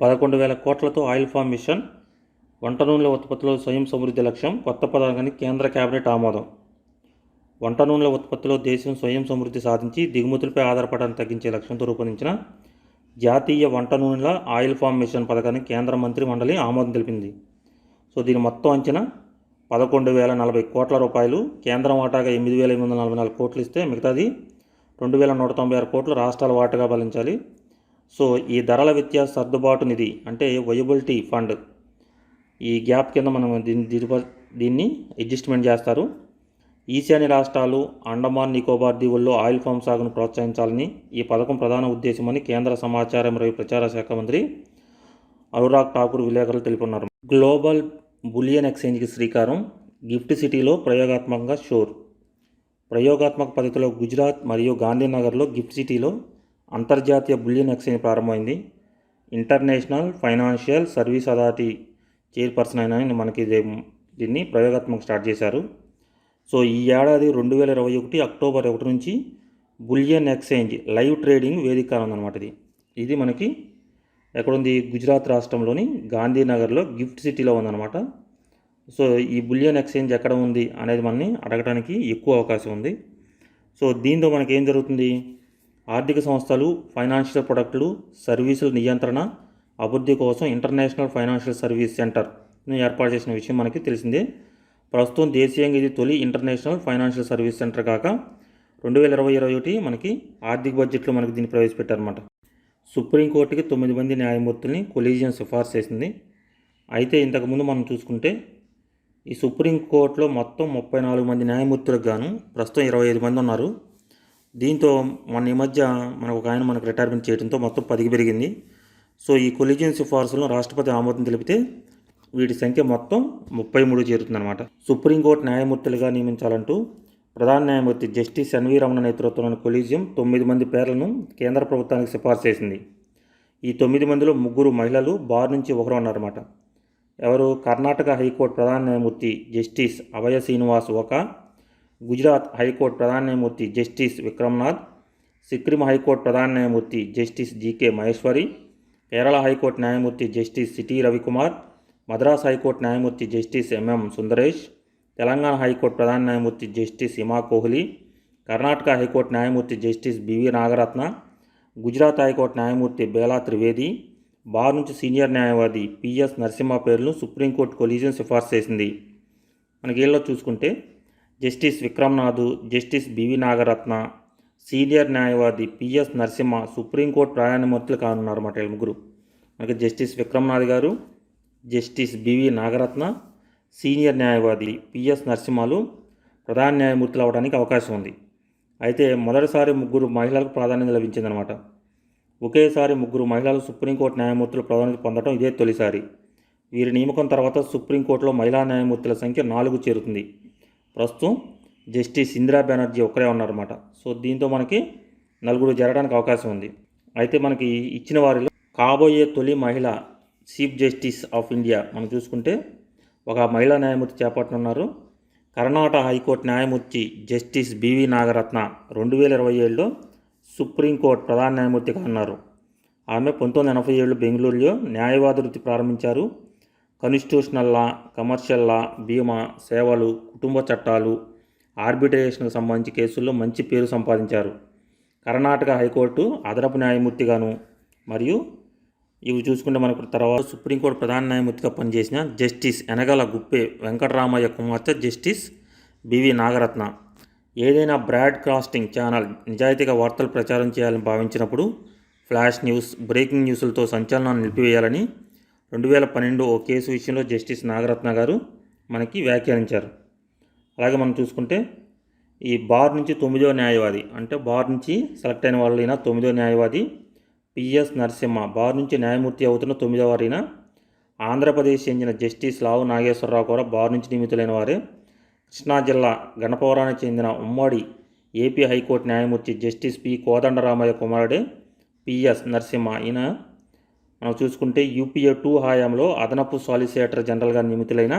11,000 కోట్లతో oil form machine, వంట నూనెల ఉత్పత్తిలో స్వయం సమృద్ధి లక్ష్యం కొత్త పథకానికి కేంద్ర కేబినెట్ ఆమోదం. వంట నూనెల ఉత్పత్తిలో దేశం స్వయం సమృద్ధి సాధించి దిగుమతులపై ఆధారపడటాన్ని తగ్గించే లక్ష్యంతో రూపొందించిన జాతీయ వంట నూనెల ఆయిల్ ఫామ్ మిషన్ పథకానికి కేంద్ర మంత్రి మండలి ఆమోదం తెలిపింది. సో దీని మొత్తం అంచనా 11,040 కోట్ల రూపాయలు. కేంద్రం వాటాగా 8,844 కోట్లు ఇస్తే మిగతాది 2,196 కోట్లు రాష్ట్రాల వాటాగా భరించాలి. సో ఈ ధరల వ్యత్యాస సర్దుబాటు నిధి అంటే వయబిలిటీ ఫండ్, ఈ గ్యాప్ కింద మనం దీన్ని అడ్జస్ట్మెంట్ చేస్తారు. ఈశాన్య రాష్ట్రాలు, అండమాన్ నికోబార్ దీవుల్లో ఆయిల్ ఫామ్ సాగును ప్రోత్సహించాలని ఈ పథకం ప్రధాన ఉద్దేశమని కేంద్ర సమాచారం మరియు ప్రచార శాఖ మంత్రి అనురాగ్ ఠాకూర్ విలేకరులు తెలుపున్నారు. గ్లోబల్ బులియన్ ఎక్స్చేంజ్కి శ్రీకారం, గిఫ్ట్ సిటీలో ప్రయోగాత్మకంగా షోర్. ప్రయోగాత్మక పద్ధతిలో గుజరాత్ మరియు గాంధీనగర్లో గిఫ్ట్ సిటీలో అంతర్జాతీయ బులియన్ ఎక్స్చేంజ్ ప్రారంభమైంది. International financial service authority chairperson అయిన మనకి దీన్ని ప్రయోగాత్మక స్టార్ట్ చేశారు. సో ఈ ఏడాది 2021 అక్టోబర్ 1 నుంచి బులియన్ ఎక్స్చేంజ్ లైవ్ ట్రేడింగ్ వేదిక ఉందన్నమాట. ఇది మనకి ఎక్కడుంది? గుజరాత్ రాష్ట్రంలోని గాంధీనగర్లో గిఫ్ట్ సిటీలో ఉందన్నమాట. సో ఈ బులియన్ ఎక్స్చేంజ్ ఎక్కడ ఉంది అనేది మనని అడగడానికి ఎక్కువ అవకాశం ఉంది. సో దీంతో మనకి ఏం జరుగుతుంది? ఆర్థిక సంస్థలు, ఫైనాన్షియల్ ప్రొడక్టులు, సర్వీసుల నియంత్రణ అభివృద్ధి కోసం ఇంటర్నేషనల్ ఫైనాన్షియల్ సర్వీస్ సెంటర్ను ఏర్పాటు చేసిన విషయం మనకి తెలిసిందే. ప్రస్తుతం దేశీయంగా ఇది తొలి ఇంటర్నేషనల్ ఫైనాన్షియల్ సర్వీస్ సెంటర్ కాక 2020-21 మనకి ఆర్థిక బడ్జెట్లో మనకి దీన్ని ప్రవేశపెట్టారన్నమాట. సుప్రీంకోర్టుకి 9 మంది న్యాయమూర్తుల్ని కొలీజియం సిఫార్సు చేసింది. అయితే ఇంతకుముందు మనం చూసుకుంటే ఈ సుప్రీంకోర్టులో మొత్తం 34 మంది న్యాయమూర్తులకు గాను ప్రస్తుతం 25 మంది ఉన్నారు. దీంతో ఈ మధ్య ఒక ఆయన మనకు రిటైర్మెంట్ చేయడంతో మొత్తం 10కి పెరిగింది. సో ఈ కొలీజియం సిఫార్సులను రాష్ట్రపతి ఆమోదం తెలిపితే వీటి సంఖ్య మొత్తం 33 చేరుతుందన్నమాట. సుప్రీంకోర్టు న్యాయమూర్తులుగా నియమించాలంటూ ప్రధాన న్యాయమూర్తి జస్టిస్ ఎన్వి రమణ నేతృత్వంలోని కొలీజియం 9 మంది పేర్లను కేంద్ర ప్రభుత్వానికి సిఫార్సు చేసింది. ఈ 9 మందిలో 3 మహిళలు, బార్ నుంచి ఒకరు ఉన్నారన్నమాట. ఎవరు? కర్ణాటక హైకోర్టు ప్రధాన న్యాయమూర్తి జస్టిస్ అభయ శ్రీనివాస్ ఓకా, గుజరాత్ హైకోర్టు ప్రధాన న్యాయమూర్తి జస్టిస్ విక్రమ్నాథ్, సిక్కిం హైకోర్టు ప్రధాన న్యాయమూర్తి justice J K Maheshwari, Kerala high court న్యాయమూర్తి justice C T Ravikumar, Madras high court న్యాయమూర్తి justice M M Sundresh, Telangana high court ప్రధాన న్యాయమూర్తి జస్టిస్ హిమా కోహ్లీ, కర్ణాటక హైకోర్టు న్యాయమూర్తి justice B V Nagarathna, Gujarat high court న్యాయమూర్తి బేలా త్రివేది, బార్ నుంచి సీనియర్ న్యాయవాది పిఎస్ నరసింహ పేర్లను సుప్రీంకోర్టు కొలీజియం సిఫార్సు చేసింది. మనకి వీళ్ళలో చూసుకుంటే justice Vikram Nath, justice B V Nagaratna, senior న్యాయవాది పిఎస్ నరసింహ సుప్రీంకోర్టు ప్రధాన న్యాయమూర్తులు కానున్నారన్నమాట. వీళ్ళ ముగ్గురు మనకి జస్టిస్ విక్రమ్నాథ్ గారు, జస్టిస్ బివి నాగరత్న, సీనియర్ న్యాయవాది పిఎస్ నరసింహలు ప్రధాన న్యాయమూర్తులు అవడానికి అవకాశం ఉంది. అయితే మొదటిసారి 3 మహిళలకు ప్రాధాన్యత లభించిందనమాట. ఒకేసారి 3 మహిళలు సుప్రీంకోర్టు న్యాయమూర్తులు ప్రాధాన్యత పొందడం ఇదే తొలిసారి. వీరి నియామకం తర్వాత సుప్రీంకోర్టులో మహిళా న్యాయమూర్తుల సంఖ్య 4 చేరుతుంది. ప్రస్తుతం జస్టిస్ ఇందిరా బెనర్జీ ఒక్కరే ఉన్నారన్నమాట. సో దీంతో మనకి 4 చేరడానికి అవకాశం ఉంది. అయితే మనకి ఇచ్చిన వారిలో కాబోయే తొలి మహిళ చీఫ్ జస్టిస్ ఆఫ్ ఇండియా మనం చూసుకుంటే ఒక మహిళా న్యాయమూర్తి చేపట్టనున్నారు. కర్ణాటక హైకోర్టు న్యాయమూర్తి జస్టిస్ బివి నాగరత్న 2027లో సుప్రీంకోర్టు ప్రధాన న్యాయమూర్తిగా ఉన్నారు. ఆమె 1987 బెంగళూరులో న్యాయవాద వృత్తి ప్రారంభించారు. కాన్స్టిట్యూషనల్ లా, కమర్షియల్ లా, బీమా సేవలు, కుటుంబ చట్టాలు, ఆర్బిట్రేషన్కు సంబంధించి కేసుల్లో మంచి పేరు సంపాదించారు. కర్ణాటక హైకోర్టు అదనపు న్యాయమూర్తిగాను మరియు ఇవి చూసుకుంటే మనకు తర్వాత సుప్రీంకోర్టు ప్రధాన న్యాయమూర్తిగా పనిచేసిన జస్టిస్ ఎనగల గుప్పే వెంకటరామయ్య కుమార్తె జస్టిస్ బివి నాగరత్న. ఏదైనా బ్రాడ్కాస్టింగ్ ఛానల్ నిజాయితీగా వార్తలు ప్రచారం చేయాలని భావించినప్పుడు ఫ్లాష్ న్యూస్, బ్రేకింగ్ న్యూస్లతో సంచలనాన్ని నిలిపివేయాలని 2012 ఓ కేసు విషయంలో జస్టిస్ నాగరత్న గారు మనకి వ్యాఖ్యానించారు. అలాగే మనం చూసుకుంటే ఈ బార్ నుంచి 9వ న్యాయవాది అంటే బార్ నుంచి సెలెక్ట్ అయిన వాళ్ళైనా 9వ న్యాయవాది పిఎస్ నరసింహ, బార్ నుంచి న్యాయమూర్తి అవుతున్న 9వ వారైన ఆంధ్రప్రదేశ్ చెందిన జస్టిస్ లావు నాగేశ్వరరావు కూడా బార్ నుంచి నియమితులైన వారే. కృష్ణా జిల్లా గణపవరానికి చెందిన ఉమ్మడి ఏపీ హైకోర్టు న్యాయమూర్తి జస్టిస్ పి కోదండరామయ్య కుమారుడే పిఎస్ నరసింహ. ఈయన మనం చూసుకుంటే యూపీఏ 2 హయాంలో అదనపు సాలిసిటర్ జనరల్గా నియమితులైన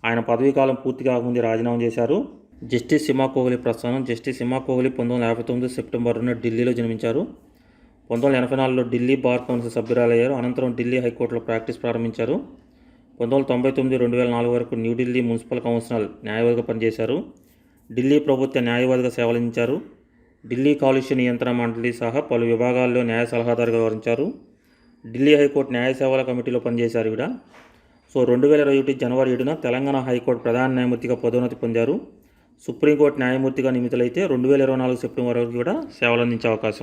ఆయన పదవీకాలం పూర్తి కాకముందే రాజీనామా చేశారు. జస్టిస్ హిమా కోహ్లీ ప్రస్థానం. జస్టిస్ హిమా కోహ్లీ 1959 సెప్టెంబర్ 2 ఢిల్లీలో జన్మించారు. 1984లో ఢిల్లీ బార్ కౌన్సిల్ సభ్యురాలయ్యారు. అనంతరం ఢిల్లీ హైకోర్టులో ప్రాక్టీస్ ప్రారంభించారు. 1999-2004 వరకు న్యూఢిల్లీ మున్సిపల్ కౌన్సిల్ న్యాయవాదిగా పనిచేశారు. ఢిల్లీ ప్రభుత్వ న్యాయవాదిగా సేవలందించారు. ఢిల్లీ కాలుష్య నియంత్రణ మండలి సహా పలు విభాగాల్లో న్యాయ సలహాదారుగా వ్యవహరించారు. ఢిల్లీ హైకోర్టు న్యాయ సేవల కమిటీలో పనిచేశారు ఈవిడ. 2021 జనవరి 7న తెలంగాణ హైకోర్టు ప్రధాన న్యాయమూర్తిగా పదోన్నతి పొందారు. సుప్రీంకోర్టు న్యాయమూర్తిగా నియమితులైతే 2024 సెప్టెంబర్ వరకు కూడా సేవలందించే అవకాశం ఉంది.